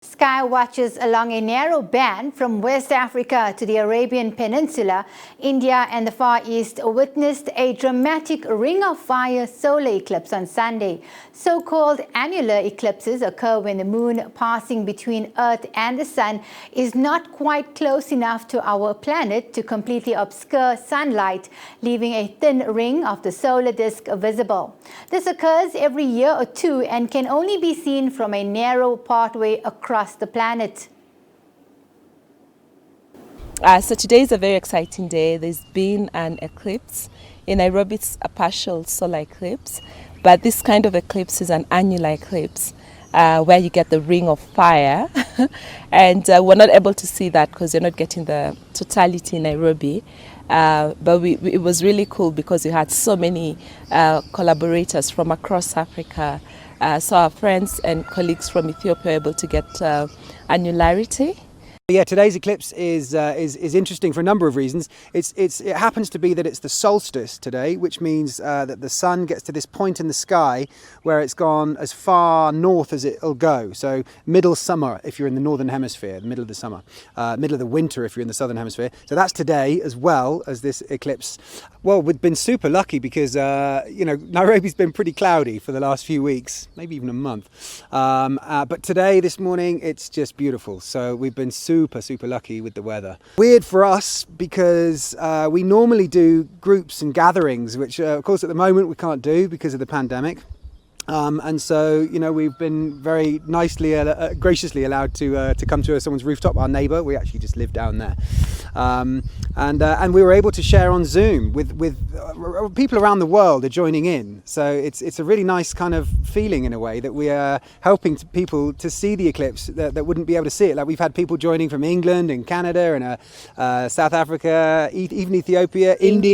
Sky watchers along a narrow band from West Africa to the Arabian Peninsula, India and the Far East witnessed a dramatic ring of fire solar eclipse on Sunday. So-called annular eclipses occur when the moon passing between Earth and the Sun is not quite close enough to our planet to completely obscure sunlight, leaving a thin ring of the solar disk visible. This occurs every year or two and can only be seen from a narrow pathway across the planet. So today is a very exciting day. There's been an eclipse. In Nairobi, it's a partial solar eclipse, but this kind of eclipse is an annular eclipse where you get the ring of fire. And we're not able to see that because you're not getting the totality in Nairobi. But it was really cool because we had so many collaborators from across Africa. So our friends and colleagues from Ethiopia were able to get annularity. Yeah, today's eclipse is interesting for a number of reasons. It happens to be that it's the solstice today, which means that the sun gets to this point in the sky where it's gone as far north as it'll go. So middle summer if you're in the northern hemisphere, the middle of the summer, middle of the winter if you're in the southern hemisphere. So that's today as well as this eclipse. Well, we've been super lucky because Nairobi's been pretty cloudy for the last few weeks, maybe even a month. But today, this morning, it's just beautiful. So we've been super lucky with the weather. Weird for us because we normally do groups and gatherings, which of course at the moment we can't do because of the pandemic. And so, we've been very nicely, graciously allowed to come to someone's rooftop, our neighbour. We actually just live down there. And we were able to share on Zoom with people around the world are joining in. So it's a really nice kind of feeling in a way that we are helping people to see the eclipse that wouldn't be able to see it. Like we've had people joining from England and Canada and South Africa, even Ethiopia, India.